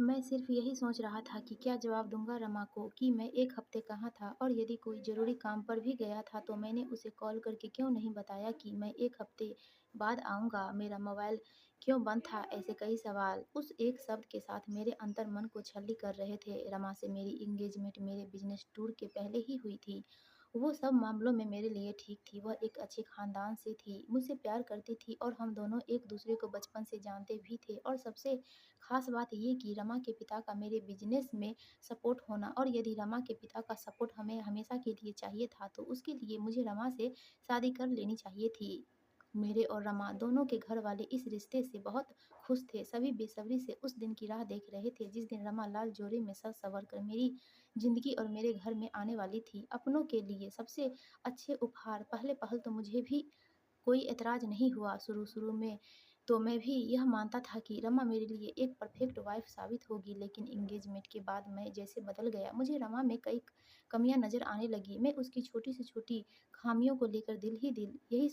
मैं सिर्फ यही सोच रहा था कि क्या जवाब दूँगा रमा को कि मैं 1 हफ़्ते कहाँ था और यदि कोई ज़रूरी काम पर भी गया था तो मैंने उसे कॉल करके क्यों नहीं बताया कि मैं 1 हफ़्ते बाद आऊँगा? मेरा मोबाइल क्यों बंद था? ऐसे कई सवाल उस एक शब्द के साथ मेरे अंतर्मन को छल्ली कर रहे थे। रमा से मेरी एंगेजमेंट मेरे बिज़नेस टूर के पहले ही हुई थी। वो सब मामलों में मेरे लिए ठीक थी। वह एक अच्छे ख़ानदान से थी, मुझसे प्यार करती थी और हम दोनों एक-दूसरे को बचपन से जानते भी थे और सबसे ख़ास बात ये कि रमा के पिता का मेरे बिज़नेस में सपोर्ट होना और यदि रमा के पिता का सपोर्ट हमें हमेशा के लिए चाहिए था, तो उसके लिए मुझे रमा से शादी कर लेनी चाहिए थी। मेरे और रमा दोनों के घर वाले इस रिश्ते से बहुत खुश थे। सभी बेसब्री से उस दिन की राह देख रहे थे, जिस दिन रमा लाल जोड़े में सज-संवर कर मेरी ज़िंदगी और मेरे घर में आने वाली थी। अपनों के लिए सबसे अच्छे उपहार पहले-पहल तो मुझे भी कोई ऐतराज़ नहीं हुआ। शुरू-शुरू में तो मैं भी यह मानता था कि रमा मेरे लिए एक परफेक्ट वाइफ़ साबित होगी, लेकिन एंगेजमेंट के बाद मैं जैसे बदल गया। मुझे रमा में कई कमियाँ नज़र आने लगीं। मैं उसकी छोटी से छोटी ख़ामियों को लेकर दिल ही दिल यही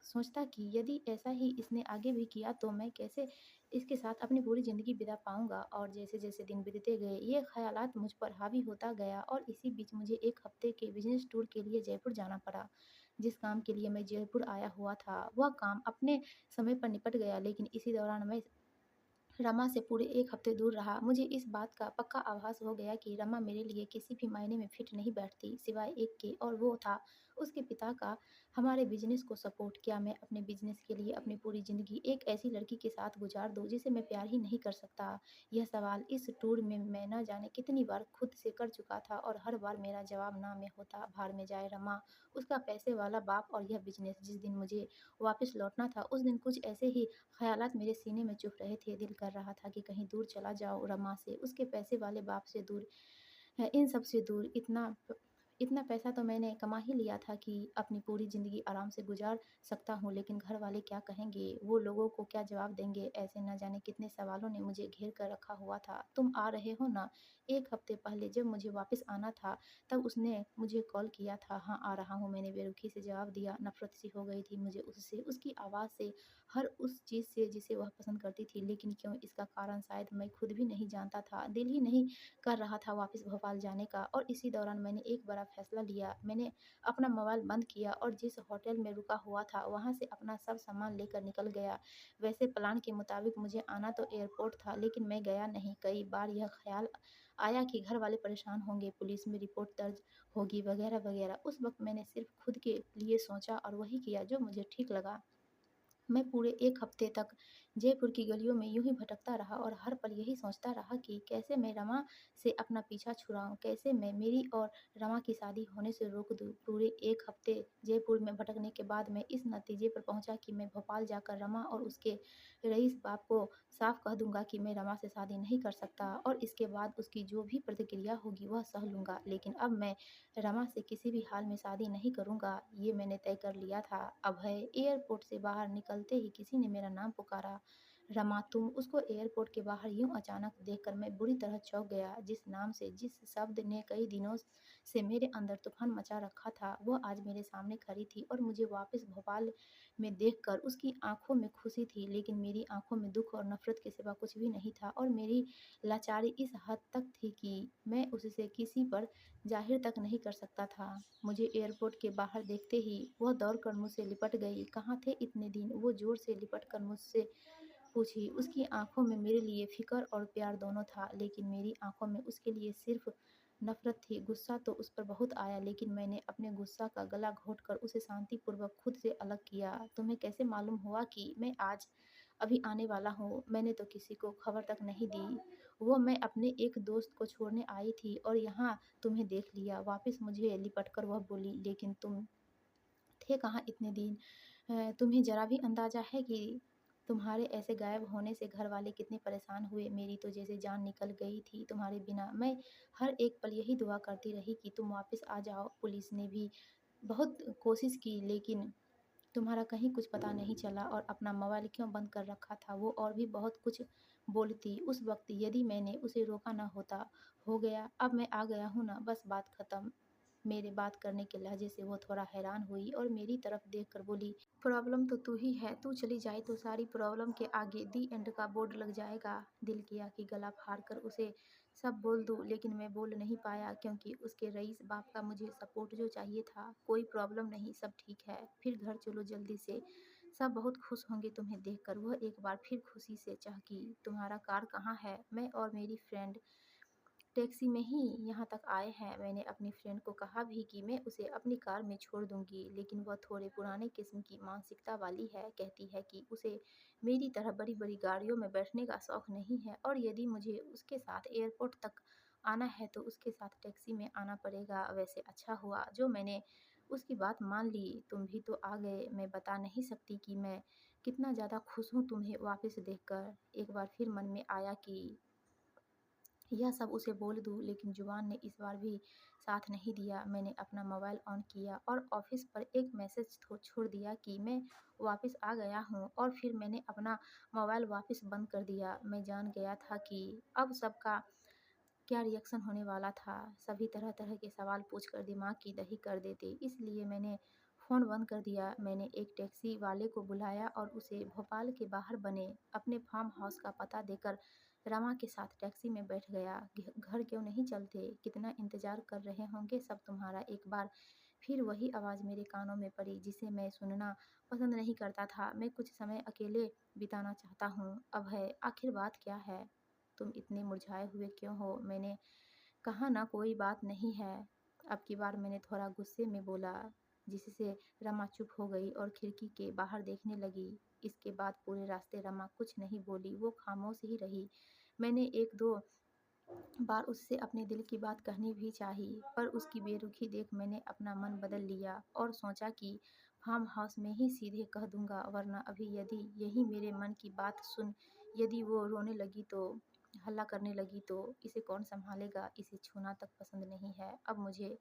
सोचता कि यदि ऐसा ही इसने आगे भी किया तो मैं कैसे इसके साथ अपनी पूरी ज़िंदगी बिता पाऊँगा। और जैसे-जैसे दिन बीतते गए, ये ख़यालात मुझ पर हावी होता गया और इसी बीच मुझे 1 हफ़्ते के बिज़नेस टूर के लिए जयपुर जाना पड़ा। जिस काम के लिए मैं जयपुर आया हुआ था, वह काम अपने समय पर निपट गया, लेकिन इसी दौरान मैं रमा से पूरे 1 हफ्ते दूर रहा। मुझे इस बात का पक्का आभास हो गया कि रमा मेरे लिए किसी भी मायने में फिट नहीं बैठती, सिवाय एक के और वो था उसके पिता का हमारे बिज़नेस को सपोर्ट। क्या मैं अपने बिज़नेस के लिए अपनी पूरी ज़िंदगी एक ऐसी लड़की के साथ गुज़ार दूँ, जिसे मैं प्यार ही नहीं कर सकता? यह सवाल इस टूर में मैं न जाने कितनी बार खुद से कर चुका था और हर बार मेरा जवाब ना में होता। भाड़ में जाए रमा, उसका पैसे वाला बाप और यह बिज़नेस। जिस दिन मुझे वापस लौटना था, उस दिन कुछ ऐसे ही ख़यालात मेरे सीने में चुभ रहे थे। दिल कर रहा था कि कहीं दूर चला जाऊँ रमा से, उसके पैसे वाले बाप से दूर, इन सब से दूर। इतना पैसा तो मैंने कमा ही लिया था कि अपनी पूरी ज़िंदगी आराम से गुज़ार सकता हूँ, लेकिन घर वाले क्या कहेंगे? वो लोगों को क्या जवाब देंगे? ऐसे न जाने कितने सवालों ने मुझे घेर कर रखा हुआ था। "तुम आ रहे हो ना?" 1 हफ़्ते पहले जब मुझे वापस आना था, तब उसने मुझे कॉल किया था। "हाँ, आ रहा हूँ," मैंने बेरुखी से जवाब दिया। नफ़रत सी हो गई थी मुझे उससे, उसकी आवाज़ से, हर उस चीज़ से जिसे वह पसंद करती थी। लेकिन क्यों, इसका कारण शायद मैं खुद भी नहीं जानता था। दिल ही नहीं कर रहा था वापस भोपाल जाने का। और इसी दौरान मैंने एक बड़ा फैसला लिया। मैंने अपना मोबाइल बंद किया और जिस होटल में रुका हुआ था, वहाँ से अपना सब सामान लेकर निकल गया। वैसे प्लान के मुताबिक मुझे आना तो एयरपोर्ट था, लेकिन मैं गया नहीं। कई बार यह ख़्याल आया कि घर वाले परेशान होंगे, पुलिस में रिपोर्ट दर्ज होगी वगैरह-वगैरह। उस वक़्त मैंने सिर्फ़ खुद के लिए सोचा और वही किया जो मुझे ठीक लगा। मैं पूरे 1 हफ्ते तक जयपुर की गलियों में यूँ ही भटकता रहा और हर पल यही सोचता रहा कि कैसे मैं रमा से अपना पीछा छुड़ाऊँ, कैसे मैं मेरी और रमा की शादी होने से रोक दूँ। पूरे 1 हफ्ते जयपुर में भटकने के बाद मैं इस नतीजे पर पहुँचा कि मैं भोपाल जाकर रमा और उसके रईस बाप को साफ कह दूँगा कि मैं रमा से शादी नहीं कर सकता और इसके बाद उसकी जो भी प्रतिक्रिया होगी वह सह लूँगा। लेकिन अब मैं रमा से किसी भी हाल में शादी नहीं करूँगा, ये मैंने तय कर लिया था। अभय एयरपोर्ट से बाहर निकलते ही किसी ने मेरा नाम पुकारा, "रमा तुम?" उसको एयरपोर्ट के बाहर यूँ अचानक देखकर मैं बुरी तरह चौंक गया। जिस नाम से, जिस शब्द ने कई दिनों से मेरे अंदर तूफ़ान मचा रखा था, वह आज मेरे सामने खड़ी थी और मुझे वापस भोपाल में देखकर उसकी आँखों में खुशी थी, लेकिन मेरी आँखों में दुःख और नफ़रत के सिवा कुछ भी नहीं था। और मेरी लाचारी इस हद तक थी कि मैं उससे किसी पर ज़ाहिर तक नहीं कर सकता था। मुझे एयरपोर्ट के बाहर देखते ही वह दौड़कर मुझसे लिपट गई। "कहाँ थे इतने दिन?" वो ज़ोर से लिपटकर मुझसे पूछी। उसकी आँखों में मेरे लिए फ़िक्र और प्यार दोनों था, लेकिन मेरी आँखों में उसके लिए सिर्फ़ नफ़रत थी। गुस्सा तो उस पर बहुत आया, लेकिन मैंने अपने गुस्सा का गला घोंटकर उसे शांतिपूर्वक खुद से अलग किया। "तुम्हें कैसे मालूम हुआ कि मैं आज अभी आने वाला हूँ?" "मैंने तो किसी को खबर तक नहीं दी। वो मैं अपने एक दोस्त को छोड़ने आई थी और यहाँ तुम्हें देख लिया।" वापस मुझे लिपटकर वह बोली, "लेकिन तुम थे कहाँ इतने दिन? तुम्हें ज़रा भी अंदाज़ा है कि तुम्हारे ऐसे गायब होने से घरवाले कितने परेशान हुए? मेरी तो जैसे जान निकल गई थी तुम्हारे बिना। मैं हर एक पल यही दुआ करती रही कि तुम वापस आ जाओ। पुलिस ने भी बहुत कोशिश की, लेकिन तुम्हारा कहीं कुछ पता नहीं चला और अपना मोबाइल क्यों बंद कर रखा था।" वो और भी बहुत कुछ बोलती। उस वक़्त यदि मैंने उसे रोका ना होता, हो गया, अब मैं आ गया हूँ ना, बस बात ख़त्म। मेरे बात करने के लहजे से वो थोड़ा हैरान हुई और मेरी तरफ देखकर बोली, प्रॉब्लम तो तू ही है, तू चली जाए तो सारी प्रॉब्लम के आगे दी एंड का बोर्ड लग जाएगा। दिल किया कि गला फाड़ कर उसे सब बोल दूं, लेकिन मैं बोल नहीं पाया क्योंकि उसके रईस बाप का मुझे सपोर्ट जो चाहिए था। कोई प्रॉब्लम नहीं, सब ठीक है, फिर घर चलो जल्दी से, सब बहुत खुश होंगे तुम्हें देखकर। वह एक बार फिर खुशी से चहकी, तुम्हारा कार कहाँ है? मैं और मेरी फ्रेंड टैक्सी में ही यहाँ तक आए हैं। मैंने अपनी फ्रेंड को कहा भी कि मैं उसे अपनी कार में छोड़ दूंगी, लेकिन वह थोड़े पुराने किस्म की मानसिकता वाली है। कहती है कि उसे मेरी तरह बड़ी बड़ी गाड़ियों में बैठने का शौक नहीं है और यदि मुझे उसके साथ एयरपोर्ट तक आना है तो उसके साथ टैक्सी में आना पड़ेगा। वैसे अच्छा हुआ जो मैंने उसकी बात मान ली, तुम भी तो आ गए। मैं बता नहीं सकती कि मैं कितना ज़्यादा खुश हूँ तुम्हें वापस देखकर। एक बार फिर मन में आया कि यह सब उसे बोल दूँ, लेकिन जुबान ने इस बार भी साथ नहीं दिया। मैंने अपना मोबाइल ऑन किया और ऑफिस पर एक मैसेज छोड़ दिया कि मैं वापस आ गया हूँ, और फिर मैंने अपना मोबाइल वापस बंद कर दिया। मैं जान गया था कि अब सबका क्या रिएक्शन होने वाला था। सभी तरह तरह के सवाल पूछकर दिमाग की दही कर देते, इसलिए मैंने फ़ोन बंद कर दिया। मैंने एक टैक्सी वाले को बुलाया और उसे भोपाल के बाहर बने अपने फार्म हाउस का पता देकर रमा के साथ टैक्सी में बैठ गया। घर क्यों नहीं चलते? कितना इंतज़ार कर रहे होंगे सब तुम्हारा। एक बार फिर वही आवाज़ मेरे कानों में पड़ी जिसे मैं सुनना पसंद नहीं करता था। मैं कुछ समय अकेले बिताना चाहता हूँ। अब है, आखिर बात क्या है? तुम इतने मुरझाए हुए क्यों हो? मैंने कहा ना कोई बात नहीं है। अब की बार मैंने थोड़ा गुस्से में बोला, जिससे रमा चुप हो गई और खिड़की के बाहर देखने लगी। इसके बाद पूरे रास्ते रमा कुछ नहीं बोली, वो खामोश ही रही। मैंने एक दो बार उससे अपने दिल की बात कहनी भी चाही, पर उसकी बेरुखी देख मैंने अपना मन बदल लिया और सोचा कि फार्म हाउस में ही सीधे कह दूंगा, वरना अभी यदि यही मेरे मन की बात सुन यदि वो रोने लगी तो, हल्ला करने लगी तो इसे कौन संभालेगा? इसे छूना तक पसंद नहीं है अब मुझे।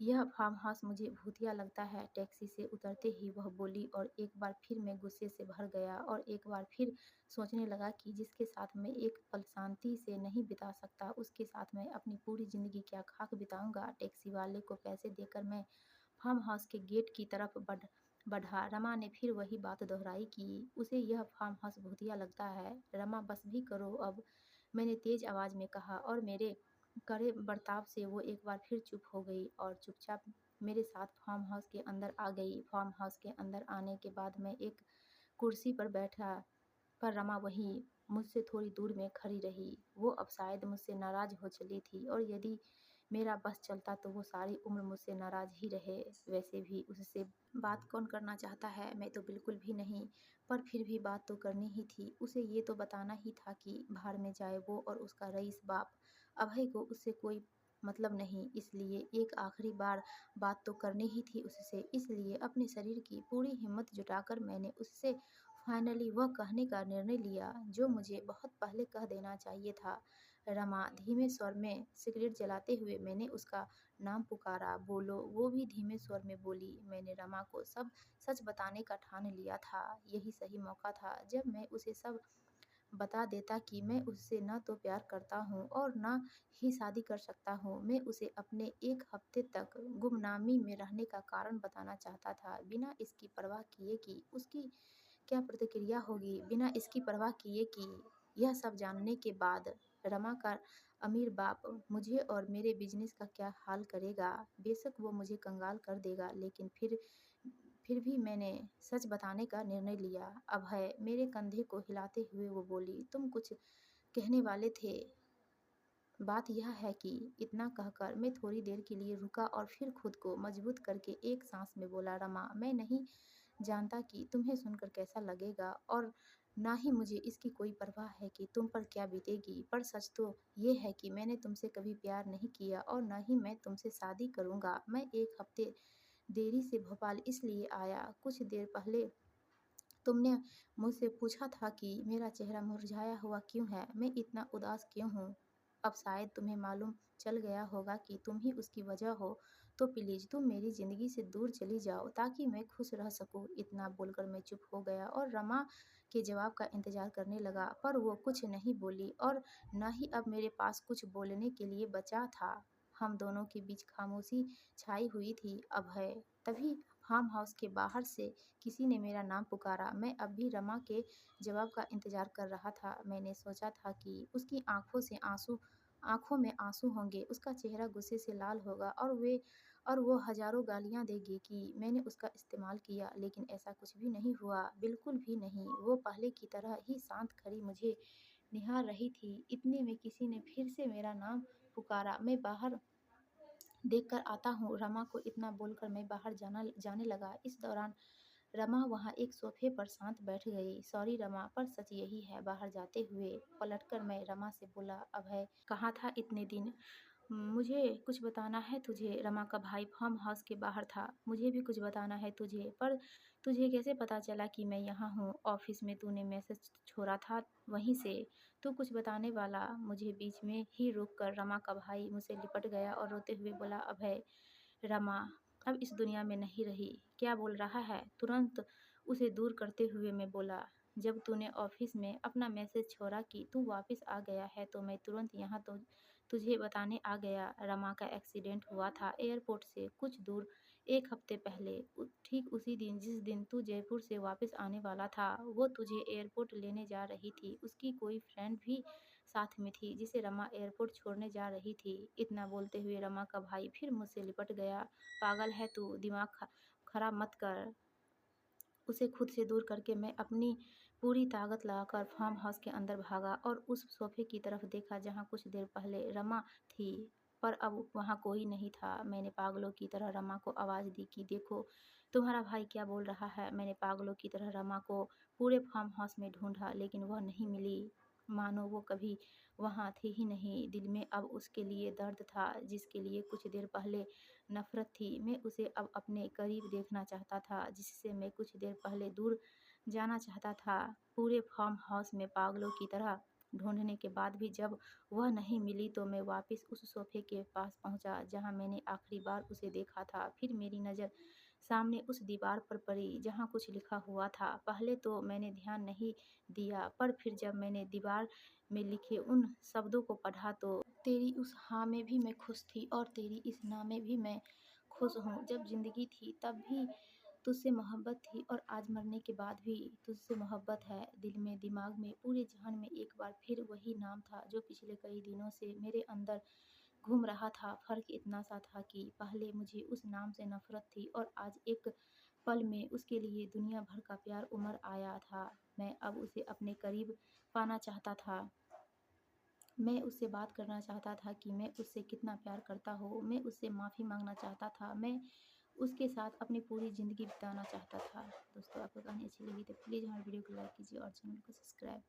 यह फार्म हाउस मुझे भूतिया लगता है। टैक्सी से उतरते ही वह बोली, और एक बार फिर मैं गुस्से से भर गया और एक बार फिर सोचने लगा कि जिसके साथ मैं एक पल शांति से नहीं बिता सकता, उसके साथ मैं अपनी पूरी ज़िंदगी क्या खाक बिताऊंगा। टैक्सी वाले को पैसे देकर मैं फार्म हाउस के गेट की तरफ बढ़ा। रमा ने फिर वही बात दोहराई कि उसे यह फार्म हाउस भूतिया लगता है। रमा बस भी करो अब, मैंने तेज आवाज़ में कहा, और मेरे कड़े बर्ताव से वो एक बार फिर चुप हो गई और चुपचाप मेरे साथ फार्म हाउस के अंदर आ गई। फार्म हाउस के अंदर आने के बाद मैं एक कुर्सी पर बैठा, पर रमा वहीं मुझसे थोड़ी दूर में खड़ी रही। वो अब शायद मुझसे नाराज़ हो चली थी, और यदि मेरा बस चलता तो वो सारी उम्र मुझसे नाराज़ ही रहे। वैसे भी उससे बात कौन करना चाहता है? मैं तो बिल्कुल भी नहीं, पर फिर भी बात तो करनी ही थी। उसे ये तो बताना ही था कि भाड़ में जाए वो और उसका रईस बाप। अभय को उससे कोई मतलब नहीं, इसलिए एक आखिरी बार बात तो करनी ही थी उससे। इसलिए अपने शरीर की पूरी हिम्मत जुटाकर मैंने उससे फाइनली वह कहने का निर्णय लिया जो मुझे बहुत पहले कह देना चाहिए था। रमा, धीमे स्वर में सिगरेट जलाते हुए मैंने उसका नाम पुकारा। बोलो। वो भी धीमे स्वर में बोली। मैंने रमा को सब सच बताने का ठान लिया था। यही सही मौका था जब मैं उसे सब बता देता कि मैं उससे न तो प्यार करता हूँ और न ही शादी कर सकता हूँ। मैं उसे अपने एक हफ्ते तक गुमनामी में रहने का कारण बताना चाहता था, बिना इसकी परवाह किए कि उसकी क्या प्रतिक्रिया होगी, बिना इसकी परवाह किए कि यह सब जानने के बाद रमा का अमीर बाप मुझे और मेरे बिजनेस का क्या हाल करेगा। बेशक वो मुझे कंगाल कर देगा, लेकिन फिर भी मैंने सच बताने का निर्णय लिया। अभय, मेरे कंधे को हिलाते हुए वो बोली, तुम कुछ कहने वाले थे? बात यह है कि, इतना कहकर मैं थोड़ी देर के लिए रुका और फिर खुद को मजबूत करके एक सांस में बोला, रमा, मैं नहीं जानता कि तुम्हें सुनकर कैसा लगेगा, और ना ही मुझे इसकी कोई परवाह है कि तुम पर क्या बीतेगी, पर सच तो ये है कि मैंने तुमसे कभी प्यार नहीं किया और न ही मैं तुमसे शादी करूंगा। मैं एक हफ्ते देरी से भोपाल इसलिए आया, कुछ देर पहले तुमने मुझसे पूछा था कि मेरा चेहरा मुरझाया हुआ क्यों है, मैं इतना उदास क्यों हूँ। अब शायद तुम्हें मालूम चल गया होगा कि तुम ही उसकी वजह हो, तो प्लीज़ तुम मेरी ज़िंदगी से दूर चली जाओ ताकि मैं खुश रह सकूँ। इतना बोलकर मैं चुप हो गया और रमा के जवाब का इंतज़ार करने लगा, पर वो कुछ नहीं बोली और न ही अब मेरे पास कुछ बोलने के लिए बचा था। हम दोनों के बीच खामोशी छाई हुई थी। अभय। तभी फार्म हाउस के बाहर से किसी ने मेरा नाम पुकारा। मैं अब भी रमा के जवाब का इंतजार कर रहा था। मैंने सोचा था कि उसकी आंखों में आंसू होंगे, उसका चेहरा गुस्से से लाल होगा और वो हजारों गालियां देगी कि मैंने उसका इस्तेमाल किया, लेकिन ऐसा कुछ भी नहीं हुआ, बिल्कुल भी नहीं। वो पहले की तरह ही शांत खड़ी मुझे निहार रही थी। इतने में किसी ने फिर से मेरा नाम पुकारा। मैं बाहर देखकर आता हूँ। रमा को इतना बोलकर मैं बाहर जाने लगा। इस दौरान रमा वहाँ एक सोफे पर शांत बैठ गई। सॉरी रमा, पर सच यही है। बाहर जाते हुए पलटकर मैं रमा से बोला, अभय कहाँ था इतने दिन? मुझे कुछ बताना है तुझे। रमा का भाई फार्म हाउस के बाहर था। मुझे भी कुछ बताना है तुझे, पर तुझे कैसे पता चला कि मैं यहाँ हूँ? ऑफिस में तूने मैसेज छोड़ा था, वहीं से। तू कुछ बताने वाला। मुझे बीच में ही रोक कर रमा का भाई मुझसे लिपट गया और रोते हुए बोला, अभय रमा अब इस दुनिया में नहीं रही। क्या बोल रहा है? तुरंत उसे दूर करते हुए मैं बोला, जब तूने ऑफिस में अपना मैसेज छोड़ा कि तू वापस आ गया है, तो मैं तुरंत यहाँ तो तुझे बताने आ गया। रमा का एक्सीडेंट हुआ था एयरपोर्ट से कुछ दूर 1 हफ्ते पहले। ठीक उसी दिन जिस दिन तू जयपुर से वापस आने वाला था, वो तुझे एयरपोर्ट लेने जा रही थी। उसकी कोई फ्रेंड भी साथ में थी, जिसे रमा एयरपोर्ट छोड़ने जा रही थी। इतना बोलते हुए रमा का भाई फिर मुझसे लिपट गया। पागल है तू, दिमाग खराब मत कर। उसे खुद से दूर करके मैं अपनी पूरी ताकत लगाकर फार्म हाउस के अंदर भागा और उस सोफे की तरफ देखा जहाँ कुछ देर पहले रमा थी, पर अब वहाँ कोई नहीं था। मैंने पागलों की तरह रमा को आवाज़ दी कि देखो तुम्हारा भाई क्या बोल रहा है। मैंने पागलों की तरह रमा को पूरे फार्म हाउस में ढूंढा, लेकिन वह नहीं मिली, मानो वो कभी वहाँ थी ही नहीं। दिल में अब उसके लिए दर्द था, जिसके लिए कुछ देर पहले नफरत थी। मैं उसे अब अपने करीब देखना चाहता था, जिससे मैं कुछ देर पहले दूर जाना चाहता था। पूरे फार्म हाउस में पागलों की तरह ढूंढने के बाद भी जब वह नहीं मिली, तो मैं वापस उस सोफे के पास पहुंचा जहां मैंने आखिरी बार उसे देखा था। फिर मेरी नज़र सामने उस दीवार पर पड़ी जहां कुछ लिखा हुआ था। पहले तो मैंने ध्यान नहीं दिया, पर फिर जब मैंने दीवार में लिखे उन शब्दों को पढ़ा, तो तेरी उस हाँ में भी मैं खुश थी और तेरी इस ना में भी मैं खुश हूँ। जब ज़िंदगी थी तब भी तुझसे मोहब्बत थी, और आज मरने के बाद भी तुझसे मोहब्बत है। दिल में, दिमाग में, पूरे जहान में एक बार फिर वही नाम था जो पिछले कई दिनों से मेरे अंदर घूम रहा था। फ़र्क इतना सा था कि पहले मुझे उस नाम से नफ़रत थी और आज एक पल में उसके लिए दुनिया भर का प्यार उमड़ आया था। मैं अब उसे अपने करीब पाना चाहता था। मैं उससे बात करना चाहता था कि मैं उससे कितना प्यार करता हूँ। मैं उससे माफ़ी मांगना चाहता था। मैं उसके साथ अपनी पूरी ज़िंदगी बिताना चाहता था। दोस्तों, आपको कहानी अच्छी लगी तो प्लीज़ हमारे वीडियो को लाइक कीजिए और चैनल को सब्सक्राइब